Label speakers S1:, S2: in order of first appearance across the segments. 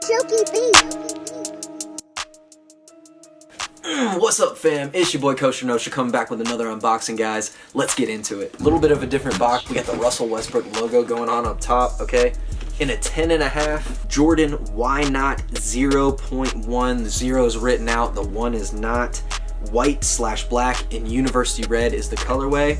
S1: Silky beat.
S2: What's up, fam? It's your boy Kosher Nosha coming back with another unboxing, guys. Let's get into it. A little bit of a different box. We got the Russel Westbrook logo going on up top, okay? In a 10.5, Jordan, why not 0.1? The 0 is written out, the 1 is not. White/black and university red is the colorway.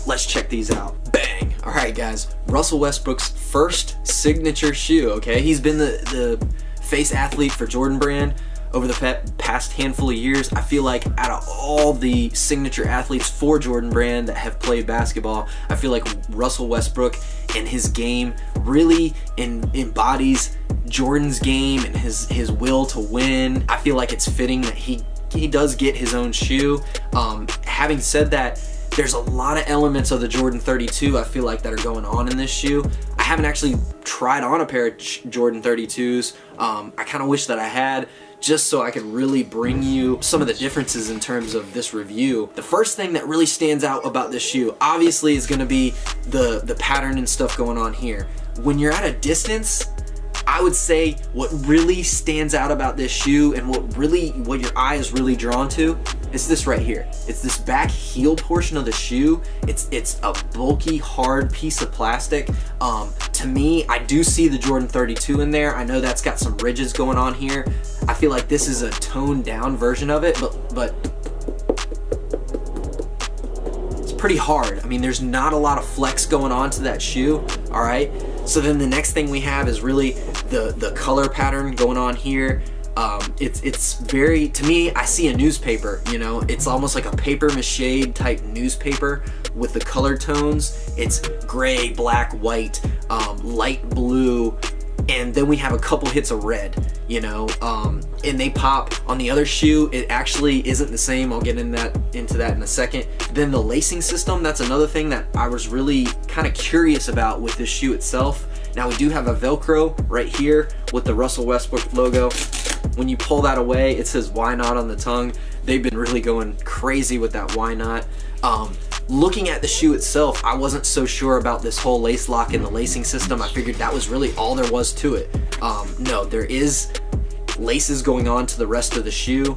S2: Let's check these out. Bang! All right, guys. Russel Westbrook's first signature shoe, okay? He's been the face athlete for Jordan Brand over the past handful of years. I feel like out of all the signature athletes for Jordan Brand that have played basketball, I feel like Russel Westbrook and his game really embodies Jordan's game and his will to win. I feel like it's fitting that he does get his own shoe. Having said that, there's a lot of elements of the Jordan 32 I feel like that are going on in this shoe. I haven't actually tried on a pair of Jordan 32s. I kind of wish that I had, just so I could really bring you some of the differences in terms of this review. The first thing that really stands out about this shoe, obviously, is gonna be the pattern and stuff going on here. When you're at a distance, I would say what really stands out about this shoe and what your eye is really drawn to is this right here. It's this back heel portion of the shoe. It's a bulky, hard piece of plastic. To me, I do see the Jordan 32 in there. I know that's got some ridges going on here. I feel like this is a toned down version of it, but it's pretty hard. I mean, there's not a lot of flex going on to that shoe, all right? So then the next thing we have is really the color pattern going on here. It's very, to me, I see a newspaper, you know? It's almost like a paper mache type newspaper with the color tones. It's gray, black, white, light blue, and then we have a couple hits of red, you know, and they pop. On the other shoe, it actually isn't the same. I'll get into that in a second. Then the lacing system, that's another thing that I was really kind of curious about with this shoe itself. Now we do have a Velcro right here with the Russel Westbrook logo. When you pull that away, it says why not on the tongue. They've been really going crazy with that why not. Looking at the shoe itself, I wasn't so sure about this whole lace lock and the lacing system. I figured that was really all there was to it. No, there is laces going on to the rest of the shoe.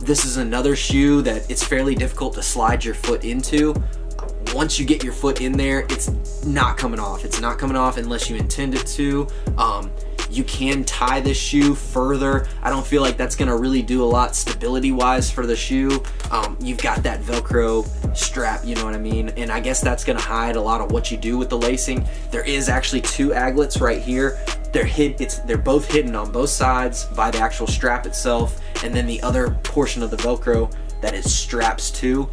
S2: This is another shoe that it's fairly difficult to slide your foot into. Once you get your foot in there, it's not coming off. It's not coming off unless you intend it to. You can tie this shoe further. I don't feel like that's gonna really do a lot stability wise for the shoe. You've got that Velcro strap, you know what I mean? And I guess that's gonna hide a lot of what you do with the lacing. There is actually two aglets right here. They're both hidden on both sides by the actual strap itself, and then the other portion of the Velcro that is straps to,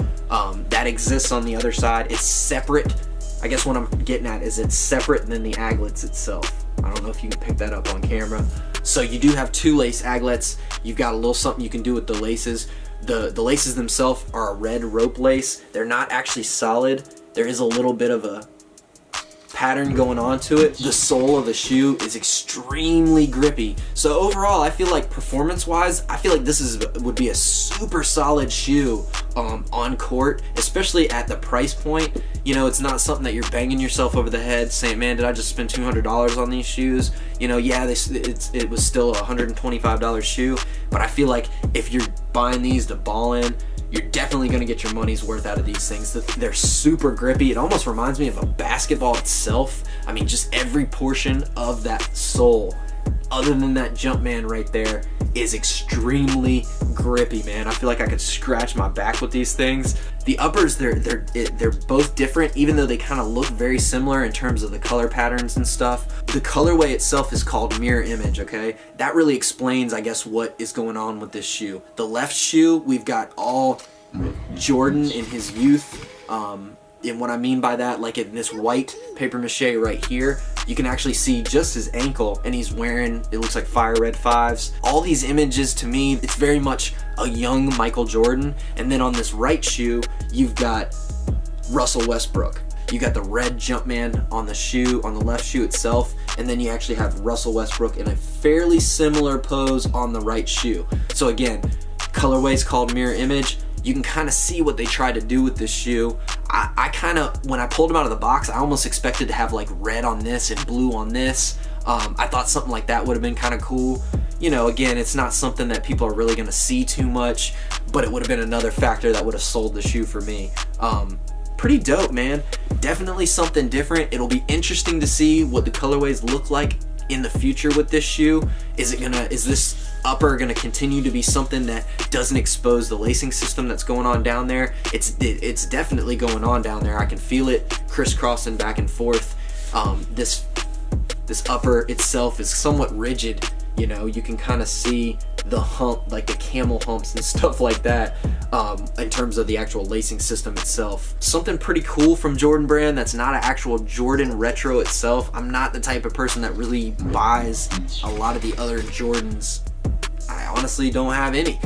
S2: that exists on the other side. It's separate. I guess what I'm getting at is it's separate than the aglets itself. I don't know if you can pick that up on camera. So you do have two lace aglets. You've got a little something you can do with the laces. The laces themselves are a red rope lace. They're not actually solid. There is a little bit of a pattern going on to it. The sole of the shoe is extremely grippy. So overall, I feel like performance-wise, I feel like this would be a super solid shoe on court, especially at the price point. You know, it's not something that you're banging yourself over the head saying, man, did I just spend $200 on these shoes? You know, yeah, it was still a $125 shoe, but I feel like if you're buying these to ball in, you're definitely going to get your money's worth out of these things. They're super grippy. It almost reminds me of a basketball itself. I mean, just every portion of that sole, other than that Jumpman right there, is extremely grippy, man. I feel like I could scratch my back with these things. The uppers, they're both different, even though they kind of look very similar in terms of the color patterns and stuff. The colorway itself is called mirror image, okay? That really explains, I guess, what is going on with this shoe. The left shoe, we've got all Jordan in his youth. And what I mean by that, like in this white paper mache right here, you can actually see just his ankle, and he's wearing, it looks like fire red 5s. All these images, to me, it's very much a young Michael Jordan. And then on this right shoe, you've got Russel Westbrook. You got the red Jumpman on the shoe, on the left shoe itself, and then you actually have Russel Westbrook in a fairly similar pose on the right shoe. So again, colorway is called mirror image. You can kind of see what they tried to do with this shoe. I kind of, when I pulled them out of the box, I almost expected to have like red on this and blue on this. I thought something like that would have been kind of cool. you know, again, it's not something that people are really going to see too much, but it would have been another factor that would have sold the shoe for me. Pretty dope, man. Definitely something different. It'll be interesting to see what the colorways look like in the future with this shoe. Is this upper gonna continue to be something that doesn't expose the lacing system that's going on down there? It's definitely going on down there. I can feel it crisscrossing back and forth. This upper itself is somewhat rigid. You know, you can kind of see the hump, like the camel humps and stuff like that, in terms of the actual lacing system itself. Something pretty cool from Jordan Brand that's not an actual Jordan retro itself. I'm not the type of person that really buys a lot of the other Jordans. I honestly don't have any.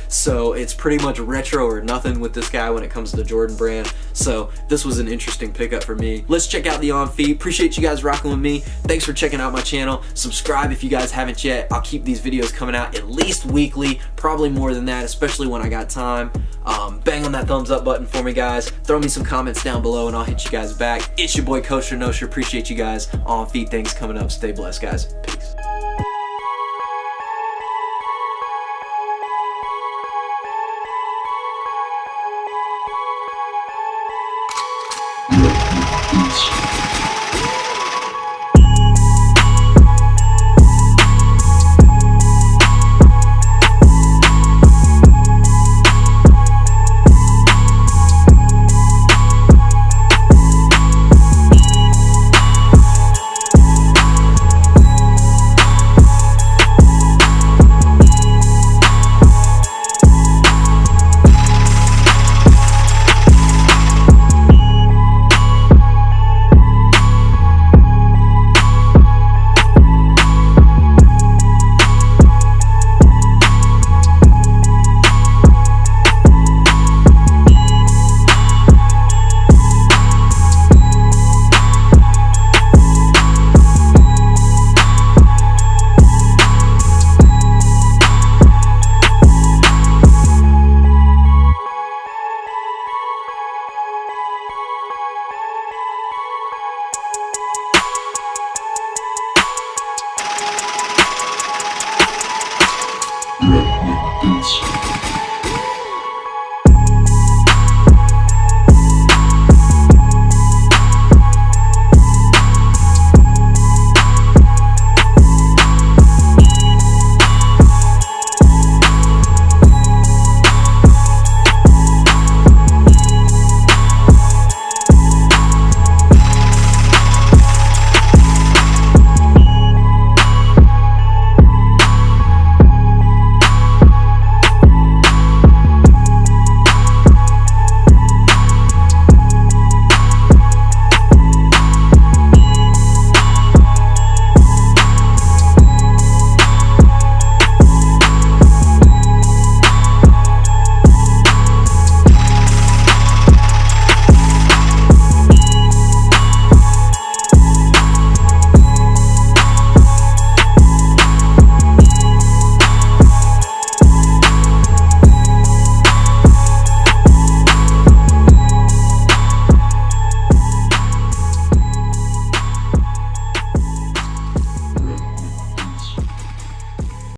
S2: So it's pretty much retro or nothing with this guy when it comes to the Jordan Brand. So this was an interesting pickup for me. Let's check out the on feet. Appreciate you guys rocking with me. Thanks for checking out my channel. Subscribe if you guys haven't yet. I'll keep these videos coming out at least weekly, probably more than that, especially when I got time. Bang on that thumbs up button for me, guys. Throw me some comments down below and I'll hit you guys back. It's your boy Kosher Nosher. Appreciate you guys. On feet things coming up. Stay blessed, guys. Peace.